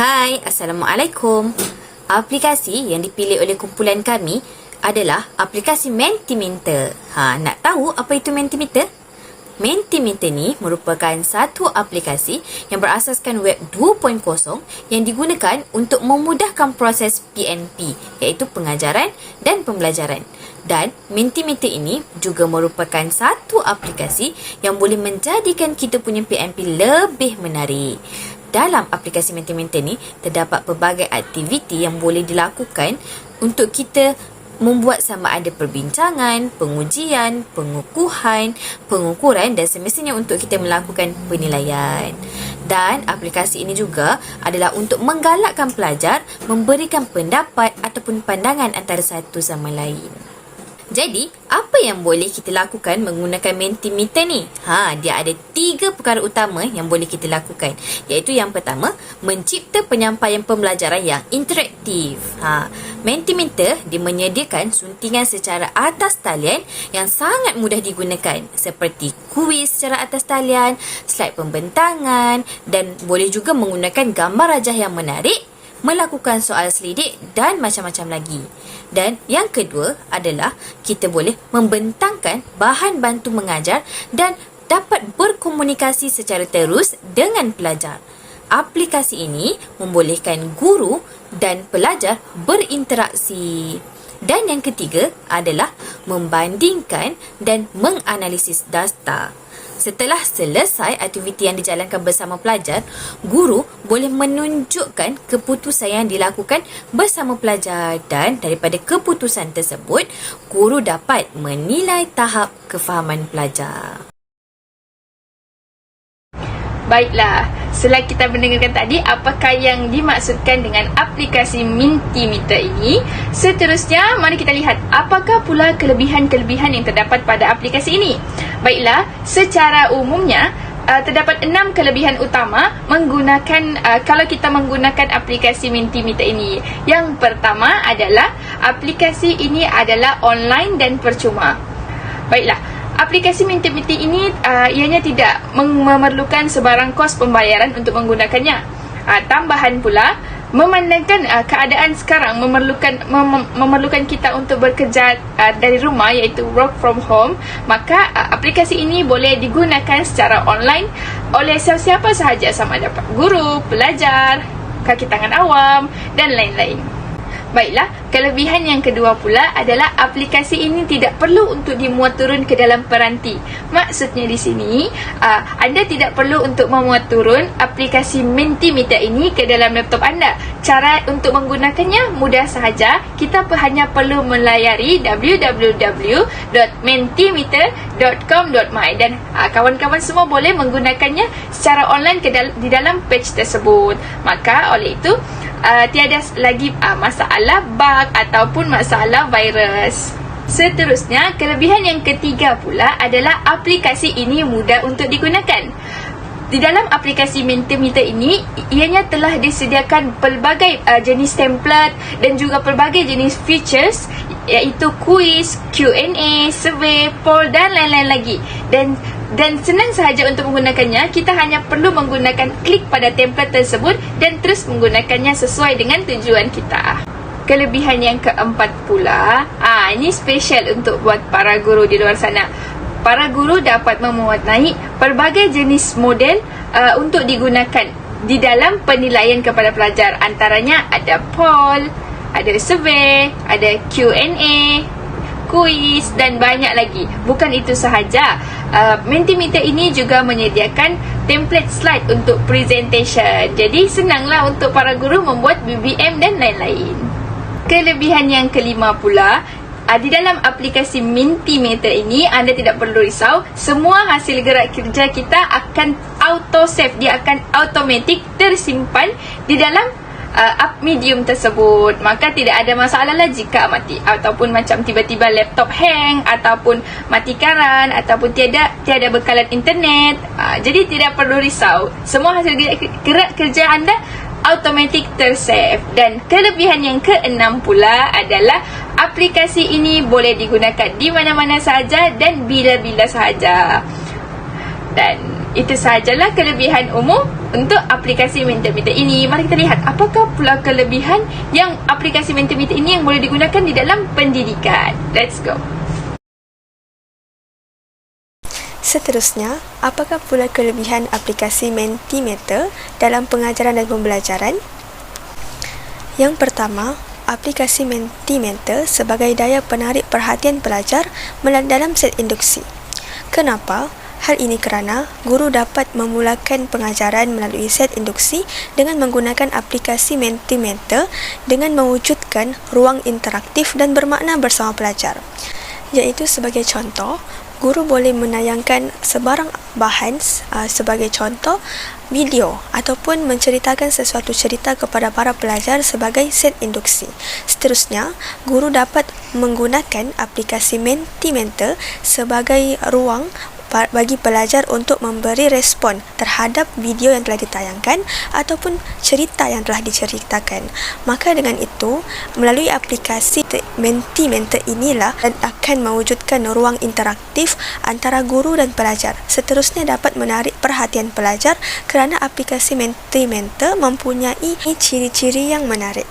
Hai, Assalamualaikum. Aplikasi yang dipilih oleh kumpulan kami adalah aplikasi Mentimeter. Nak tahu apa itu Mentimeter? Mentimeter ni merupakan satu aplikasi yang berasaskan web 2.0 yang digunakan untuk memudahkan proses PNP, iaitu pengajaran dan pembelajaran. Dan Mentimeter ini juga merupakan satu aplikasi yang boleh menjadikan kita punya PNP lebih menarik. Dalam aplikasi Mentimeter ni terdapat pelbagai aktiviti yang boleh dilakukan untuk kita membuat sama ada perbincangan, pengujian, pengukuhan, pengukuran dan semestinya untuk kita melakukan penilaian. Dan aplikasi ini juga adalah untuk menggalakkan pelajar memberikan pendapat ataupun pandangan antara satu sama lain. Jadi, apa yang boleh kita lakukan menggunakan Mentimeter ni? Dia ada 3 perkara utama yang boleh kita lakukan. Iaitu yang pertama, mencipta penyampaian pembelajaran yang interaktif. Mentimeter dia menyediakan suntingan secara atas talian yang sangat mudah digunakan. Seperti kuis secara atas talian, slide pembentangan dan boleh juga menggunakan gambar rajah yang menarik, melakukan soal selidik dan macam-macam lagi. Dan yang kedua adalah kita boleh membentangkan bahan bantu mengajar dan dapat berkomunikasi secara terus dengan pelajar. Aplikasi ini membolehkan guru dan pelajar berinteraksi. Dan yang ketiga adalah membandingkan dan menganalisis data. Setelah selesai aktiviti yang dijalankan bersama pelajar, guru boleh menunjukkan keputusan yang dilakukan bersama pelajar dan daripada keputusan tersebut, guru dapat menilai tahap kefahaman pelajar. Baiklah, setelah kita mendengarkan tadi apakah yang dimaksudkan dengan aplikasi Mentimeter ini, seterusnya mari kita lihat apakah pula kelebihan-kelebihan yang terdapat pada aplikasi ini. Baiklah, secara umumnya terdapat 6 kelebihan utama menggunakan kalau kita menggunakan aplikasi Mentimeter ini. Yang pertama adalah aplikasi ini adalah online dan percuma. Baiklah, aplikasi Mentimeter ini ianya tidak memerlukan sebarang kos pembayaran untuk menggunakannya. Tambahan pula, memandangkan keadaan sekarang memerlukan kita untuk bekerja dari rumah, iaitu work from home, maka aplikasi ini boleh digunakan secara online oleh siapa sahaja, sama ada guru, pelajar, kaki tangan awam dan lain-lain. Baiklah, kelebihan yang kedua pula adalah aplikasi ini tidak perlu untuk dimuat turun ke dalam peranti. Maksudnya di sini, anda tidak perlu untuk memuat turun aplikasi Mentimeter ini ke dalam laptop anda. Cara untuk menggunakannya mudah sahaja. Kita hanya perlu melayari www.mentimeter.com.my dan kawan-kawan semua boleh menggunakannya secara online di dalam page tersebut. Maka oleh itu, tiada lagi masalah bug ataupun masalah virus. Seterusnya, kelebihan yang ketiga pula adalah aplikasi ini mudah untuk digunakan. Di dalam aplikasi Mentimeter ini, ianya telah disediakan pelbagai jenis template dan juga pelbagai jenis features, iaitu kuis, Q&A, survey, poll dan lain-lain lagi. Dan senang sahaja untuk menggunakannya. Kita hanya perlu menggunakan klik pada template tersebut dan terus menggunakannya sesuai dengan tujuan kita. Kelebihan yang keempat pula, ini special untuk buat para guru di luar sana. Para guru dapat memuatnai pelbagai jenis model untuk digunakan di dalam penilaian kepada pelajar. Antaranya ada poll, ada survey, ada Q&A, kuis dan banyak lagi. Bukan itu sahaja, Mentimeter ini juga menyediakan template slide untuk presentation. Jadi senanglah untuk para guru membuat BBM dan lain-lain. Kelebihan yang kelima pula, di dalam aplikasi Mentimeter ini anda tidak perlu risau. Semua hasil gerak kerja kita akan auto save. Dia akan automatik tersimpan di dalam app medium tersebut. Maka tidak ada masalah lah jika mati ataupun macam tiba-tiba laptop hang ataupun mati karan ataupun tiada bekalan internet. Jadi tidak perlu risau. Semua hasil gerak kerja anda automatic tersave. Dan kelebihan yang keenam pula adalah aplikasi ini boleh digunakan di mana-mana sahaja dan bila-bila sahaja. Dan itu sahajalah kelebihan umum untuk aplikasi Mentimeter ini. Mari kita lihat apakah pula kelebihan yang aplikasi Mentimeter ini yang boleh digunakan di dalam pendidikan. Let's go. Seterusnya, apakah pula kelebihan aplikasi Mentimeter dalam pengajaran dan pembelajaran? Yang pertama, aplikasi Mentimeter sebagai daya penarik perhatian pelajar dalam set induksi. Kenapa? Hal ini kerana guru dapat memulakan pengajaran melalui set induksi dengan menggunakan aplikasi Mentimeter dengan mewujudkan ruang interaktif dan bermakna bersama pelajar. Iaitu sebagai contoh, guru boleh menayangkan sebarang bahan sebagai contoh video ataupun menceritakan sesuatu cerita kepada para pelajar sebagai set induksi. Seterusnya, guru dapat menggunakan aplikasi Mentimeter sebagai ruang bagi pelajar untuk memberi respon terhadap video yang telah ditayangkan ataupun cerita yang telah diceritakan. Maka dengan itu, melalui aplikasi Mentimeter inilah akan mewujudkan ruang interaktif antara guru dan pelajar. Seterusnya dapat menarik perhatian pelajar kerana aplikasi Mentimeter mempunyai ciri-ciri yang menarik.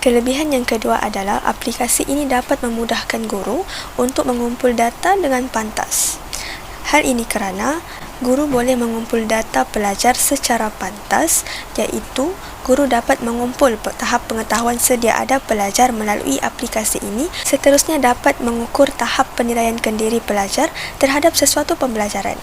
Kelebihan yang kedua adalah aplikasi ini dapat memudahkan guru untuk mengumpul data dengan pantas. Hal ini kerana guru boleh mengumpul data pelajar secara pantas, iaitu guru dapat mengumpul tahap pengetahuan sedia ada pelajar melalui aplikasi ini. Seterusnya dapat mengukur tahap penilaian kendiri pelajar terhadap sesuatu pembelajaran.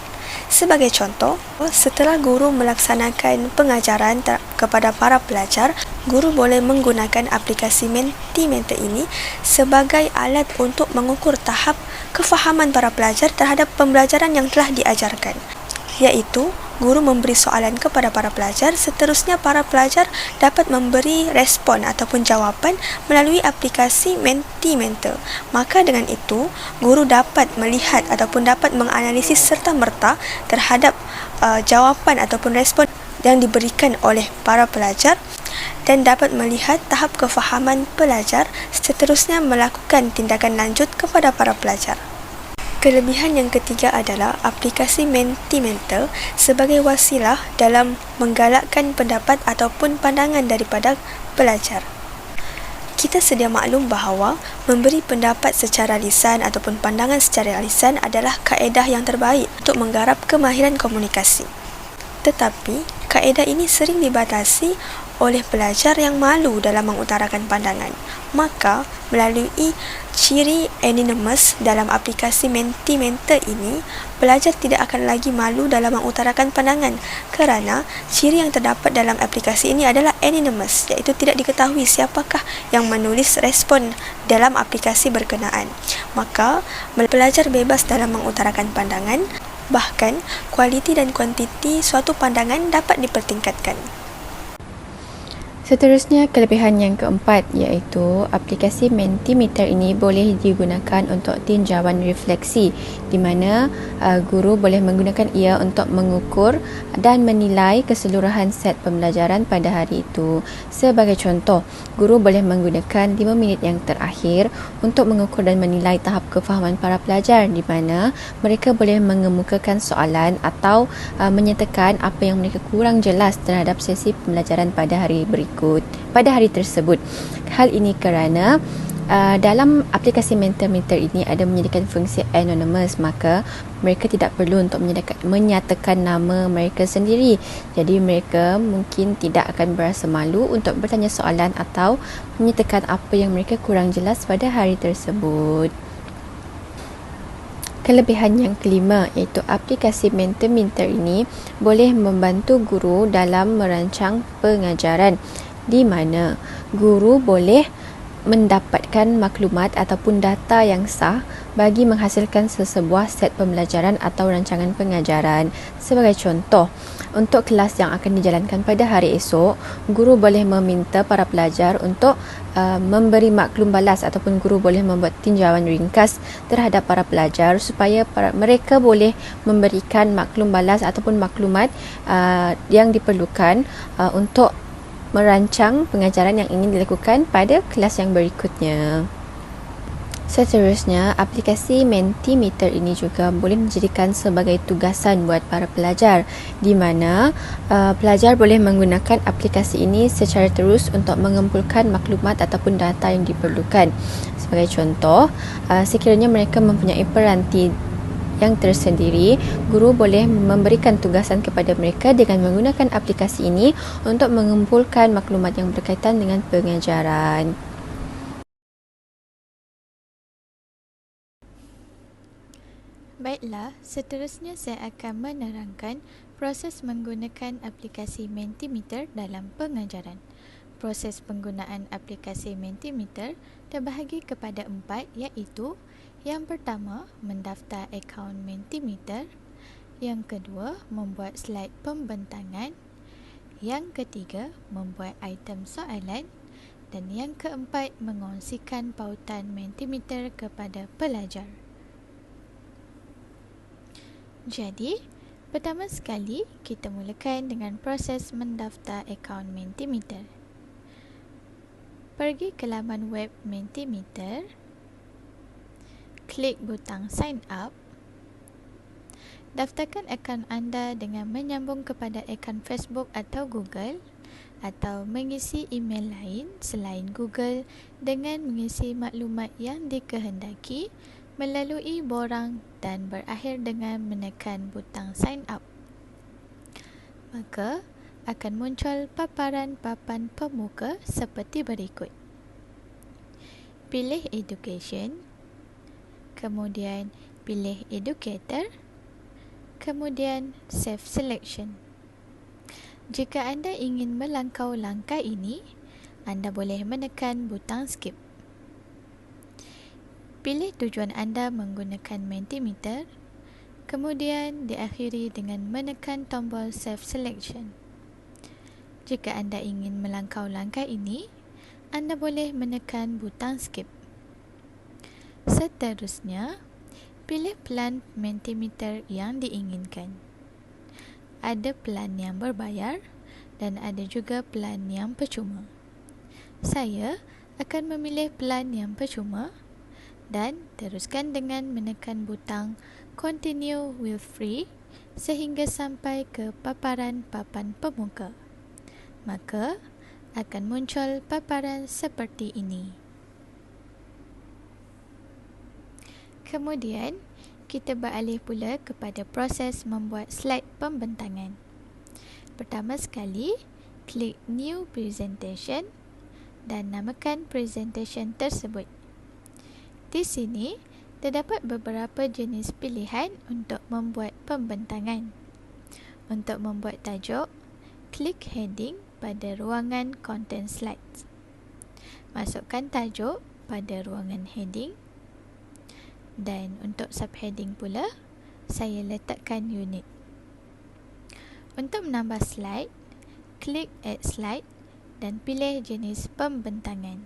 Sebagai contoh, setelah guru melaksanakan pengajaran kepada para pelajar, guru boleh menggunakan aplikasi Mentimeter ini sebagai alat untuk mengukur tahap kefahaman para pelajar terhadap pembelajaran yang telah diajarkan. Iaitu, guru memberi soalan kepada para pelajar, seterusnya para pelajar dapat memberi respon ataupun jawapan melalui aplikasi Mentimeter. Maka dengan itu, guru dapat melihat ataupun dapat menganalisis serta-merta terhadap jawapan ataupun respon yang diberikan oleh para pelajar dan dapat melihat tahap kefahaman pelajar, seterusnya melakukan tindakan lanjut kepada para pelajar. Kelebihan yang ketiga adalah aplikasi Mentimeter sebagai wasilah dalam menggalakkan pendapat ataupun pandangan daripada pelajar. Kita sedia maklum bahawa memberi pendapat secara lisan ataupun pandangan secara lisan adalah kaedah yang terbaik untuk menggarap kemahiran komunikasi. Tetapi, kaedah ini sering dibatasi oleh pelajar yang malu dalam mengutarakan pandangan. Maka, melalui ciri anonymous dalam aplikasi Mentimeter ini, pelajar tidak akan lagi malu dalam mengutarakan pandangan kerana ciri yang terdapat dalam aplikasi ini adalah anonymous, iaitu tidak diketahui siapakah yang menulis respon dalam aplikasi berkenaan. Maka, pelajar bebas dalam mengutarakan pandangan, bahkan kualiti dan kuantiti suatu pandangan dapat dipertingkatkan. Seterusnya, kelebihan yang keempat iaitu aplikasi Mentimeter ini boleh digunakan untuk tinjauan refleksi di mana guru boleh menggunakan ia untuk mengukur dan menilai keseluruhan set pembelajaran pada hari itu. Sebagai contoh, guru boleh menggunakan 5 minit yang terakhir untuk mengukur dan menilai tahap kefahaman para pelajar di mana mereka boleh mengemukakan soalan atau menyatakan apa yang mereka kurang jelas terhadap sesi pembelajaran pada hari tersebut. Hal ini kerana dalam aplikasi Mentimeter ini ada menyediakan fungsi anonymous, maka mereka tidak perlu untuk menyatakan nama mereka sendiri. Jadi mereka mungkin tidak akan berasa malu untuk bertanya soalan atau menyatakan apa yang mereka kurang jelas pada hari tersebut. Kelebihan yang kelima iaitu aplikasi Mentimeter ini boleh membantu guru dalam merancang pengajaran di mana guru boleh mendapatkan maklumat ataupun data yang sah bagi menghasilkan sesebuah set pembelajaran atau rancangan pengajaran. Sebagai contoh, untuk kelas yang akan dijalankan pada hari esok, guru boleh meminta para pelajar untuk memberi maklum balas ataupun guru boleh membuat tinjauan ringkas terhadap para pelajar supaya mereka boleh memberikan maklum balas ataupun maklumat yang diperlukan untuk merancang pengajaran yang ingin dilakukan pada kelas yang berikutnya. Seterusnya, aplikasi Mentimeter ini juga boleh dijadikan sebagai tugasan buat para pelajar, di mana pelajar boleh menggunakan aplikasi ini secara terus untuk mengumpulkan maklumat ataupun data yang diperlukan. Sebagai contoh, sekiranya mereka mempunyai peranti yang tersendiri, guru boleh memberikan tugasan kepada mereka dengan menggunakan aplikasi ini untuk mengumpulkan maklumat yang berkaitan dengan pengajaran. Baiklah, seterusnya saya akan menerangkan proses menggunakan aplikasi Mentimeter dalam pengajaran. Proses penggunaan aplikasi Mentimeter terbahagi kepada 4, iaitu yang pertama, mendaftar akaun Mentimeter. Yang kedua, membuat slide pembentangan. Yang ketiga, membuat item soalan. Dan yang keempat, mengongsikan pautan Mentimeter kepada pelajar. Jadi, pertama sekali kita mulakan dengan proses mendaftar akaun Mentimeter. Pergi ke laman web Mentimeter, klik butang sign up. Daftarkan akaun anda dengan menyambung kepada akaun Facebook atau Google, atau mengisi email lain selain Google dengan mengisi maklumat yang dikehendaki melalui borang dan berakhir dengan menekan butang sign up. Maka akan muncul paparan papan pemuka seperti berikut. Pilih Education, kemudian pilih Educator, kemudian Save Selection. Jika anda ingin melangkau langkah ini, anda boleh menekan butang Skip. Pilih tujuan anda menggunakan Mentimeter, kemudian diakhiri dengan menekan tombol Save Selection. Jika anda ingin melangkau langkah ini, anda boleh menekan butang Skip. Seterusnya, pilih plan Mentimeter yang diinginkan. Ada plan yang berbayar dan ada juga plan yang percuma. Saya akan memilih plan yang percuma dan teruskan dengan menekan butang Continue with Free sehingga sampai ke paparan papan pemuka. Maka akan muncul paparan seperti ini. Kemudian, kita beralih pula kepada proses membuat slide pembentangan. Pertama sekali, klik New Presentation dan namakan presentation tersebut. Di sini, terdapat beberapa jenis pilihan untuk membuat pembentangan. Untuk membuat tajuk, klik heading pada ruangan Content Slides. Masukkan tajuk pada ruangan heading. Dan untuk subheading pula, saya letakkan unit. Untuk menambah slide, klik Add Slide dan pilih jenis pembentangan.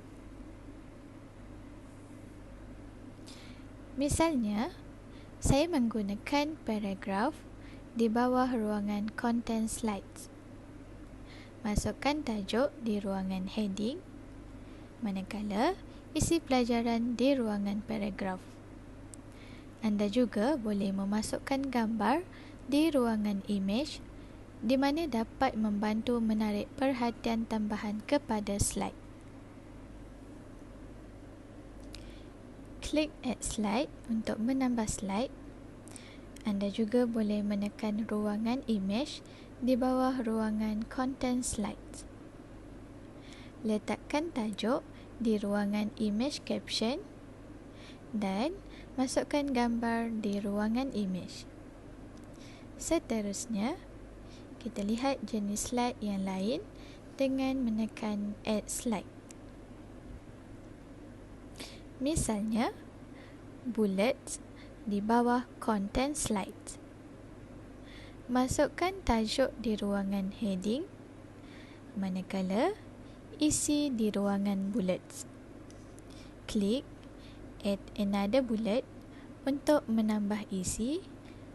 Misalnya, saya menggunakan paragraf di bawah ruangan Content Slides. Masukkan tajuk di ruangan heading, manakala isi pelajaran di ruangan paragraf. Anda juga boleh memasukkan gambar di ruangan image, di mana dapat membantu menarik perhatian tambahan kepada slide. Klik Add Slide untuk menambah slide. Anda juga boleh menekan ruangan image di bawah ruangan Content Slides. Letakkan tajuk di ruangan Image Caption dan masukkan gambar di ruangan image. Seterusnya, kita lihat jenis slide yang lain dengan menekan Add Slide. Misalnya, bullets di bawah Content Slides. Masukkan tajuk di ruangan heading, manakala isi di ruangan bullets. Klik Add Another Bullet untuk menambah isi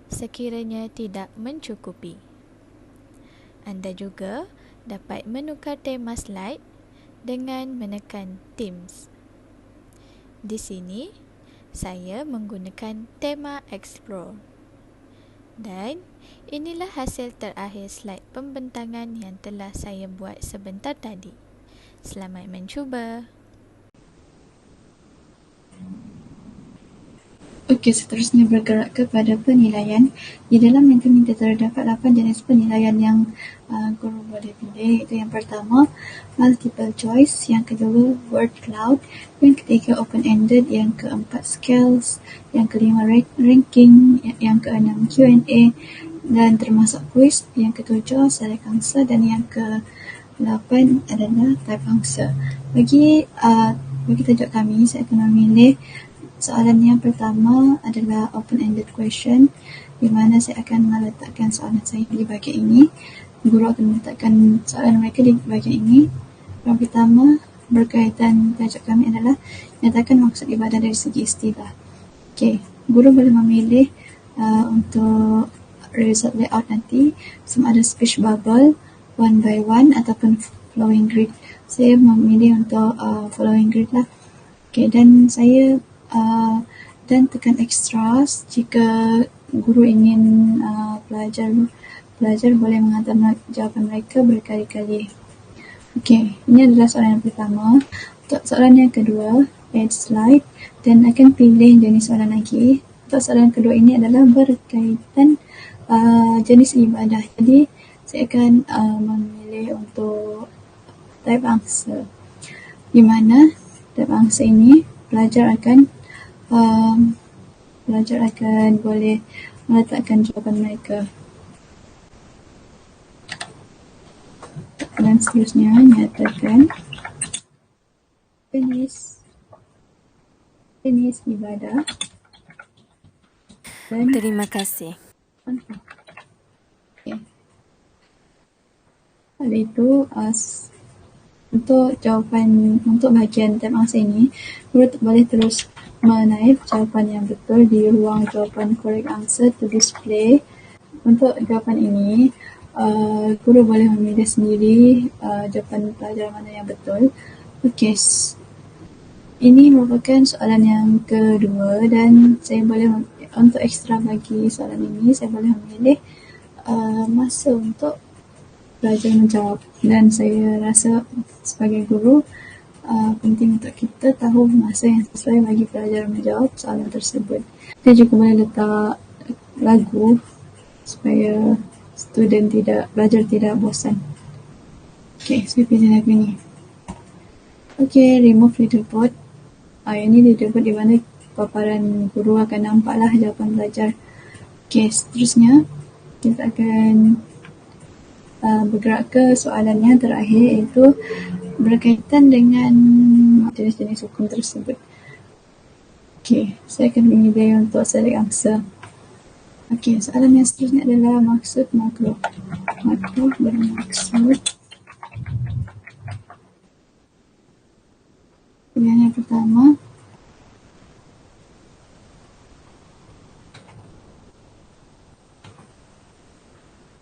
sekiranya tidak mencukupi. Anda juga dapat menukar tema slide dengan menekan Themes. Di sini, Saya menggunakan tema Explore. Dan inilah hasil terakhir slide pembentangan yang telah saya buat sebentar tadi. Selamat mencuba. Okey, seterusnya bergerak kepada penilaian. Di dalam Mentimeter terdapat 8 jenis penilaian yang guru boleh pilih. Iaitu yang pertama, multiple choice. Yang kedua, word cloud. Yang ketiga, open-ended. Yang keempat, scales. Yang kelima, ranking. Yang keenam, Q&A. Dan termasuk quiz. Yang ketujuh, select answer. Dan yang ke-8 adalah type answer. Bagi tajuk kami, saya akan memilih soalan yang pertama adalah open-ended question, di mana saya akan meletakkan soalan saya di bahagian ini. Guru akan meletakkan soalan mereka di bahagian ini. Yang pertama berkaitan tajuk kami adalah nyatakan maksud ibadah dari segi istilah. Okey, guru boleh memilih untuk result layout nanti sama ada speech bubble, one by one ataupun flowing grid. Saya memilih untuk flowing grid lah. Okey, dan saya dan tekan extras jika guru ingin pelajar boleh menghantar jawapan mereka berkali-kali. Okey, ini adalah soalan yang pertama. Untuk soalan yang kedua, add slide, dan akan pilih jenis soalan lagi. Untuk soalan yang kedua ini adalah berkaitan jenis ibadah. Jadi saya akan memilih untuk type answer, di mana type answer ini pelajar akan boleh meletakkan jawapan mereka. Dan seterusnya, nyatakan jenis ibadah. Dan Terima kasih. okay. Hal itu untuk bahagian type answer ini, guru boleh terus menaip jawapan yang betul di ruang jawapan correct answer to display. Untuk jawapan ini, guru boleh memilih sendiri jawapan pelajar mana yang betul. Okey, ini merupakan soalan yang kedua, dan saya boleh untuk ekstra bagi soalan ini, saya boleh memilih masa untuk pelajar menjawab. Dan saya rasa sebagai guru penting untuk kita tahu masa yang sesuai bagi pelajar menjawab soalan tersebut. Kita juga boleh letak lagu supaya pelajar tidak bosan. Okey, saya pilih lagu ni. Okey, remove leaderboard. Ini leaderboard di mana paparan guru akan nampaklah jawapan pelajar. Okey, seterusnya kita akan bergerak ke soalan yang terakhir, iaitu berkaitan dengan jenis-jenis hukum tersebut. Okey, saya akan memilih untuk select answer. Okey, soalan yang seterusnya adalah maksud makro. Makro bermaksud. Pilihan yang pertama.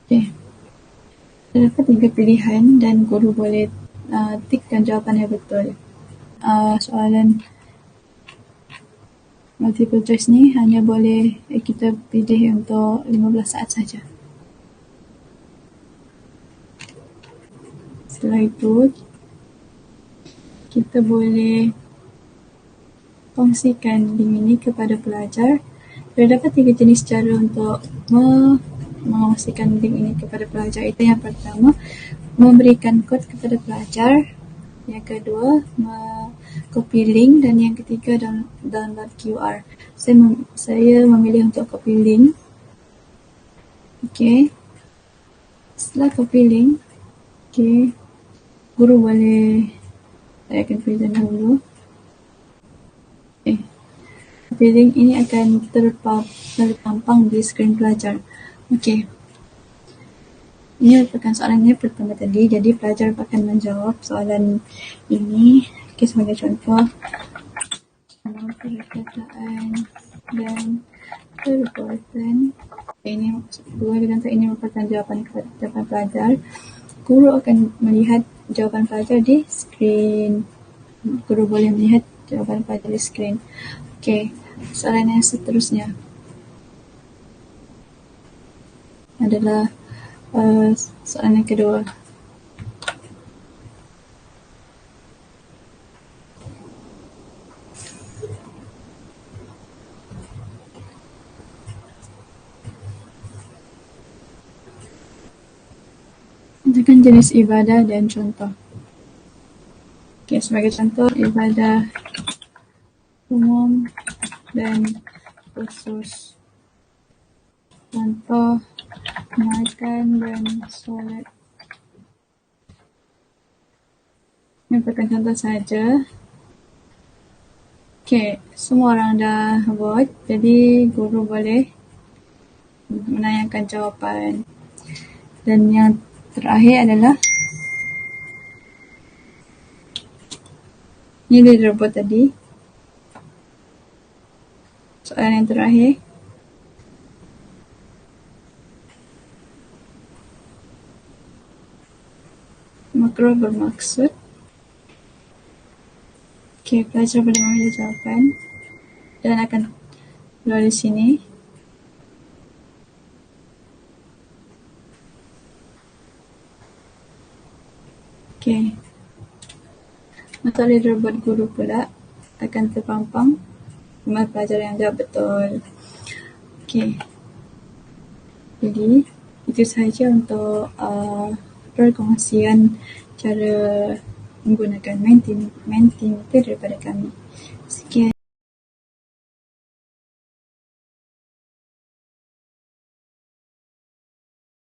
Okey. Terdapat 3 pilihan dan guru boleh tikkan jawapan yang betul. Soalan multiple choice ni hanya boleh kita pilih untuk 15 saat saja. Setelah itu, kita boleh kongsikan link ini kepada pelajar. Terdapat 3 jenis cara untuk mengkongsikan link ini kepada pelajar. Itu yang pertama, memberikan kod kepada pelajar. Yang kedua, copy link. Dan yang ketiga, download QR. Saya memilih untuk copy link. Okey. Setelah copy link, okey, guru boleh, saya akan present dahulu. Copy link ini akan terpampang di skrin pelajar. Okey. Ini merupakan soalan yang pertama tadi, jadi pelajar akan menjawab soalan ini. Okey, sebagai contoh, nama perkataan dan perbuatan. Ini merupakan jawapan pelajar. Guru akan melihat jawapan pelajar di skrin. Guru boleh melihat jawapan pelajar di skrin. Okey, soalan yang seterusnya adalah soalan yang kedua. Tentukan jenis ibadah dan contoh. Okey, sebagai contoh, ibadah umum dan khusus. Contoh, makan dan solat. Ini merupakan contoh saja. Okey, semua orang dah vote, jadi guru boleh menayangkan jawapan. Dan yang terakhir adalah ini leaderboard tadi. Soalan yang terakhir. Makro bermaksud. Okey, pelajar boleh memilih jawapan dan akan keluar di sini. Okey. Untuk leaderboard guru pula akan terpampang jumlah pelajar yang jawab betul. Okey. Jadi, itu sahaja untuk perkongsian cara menggunakan Mentimeter daripada kami. Sekian.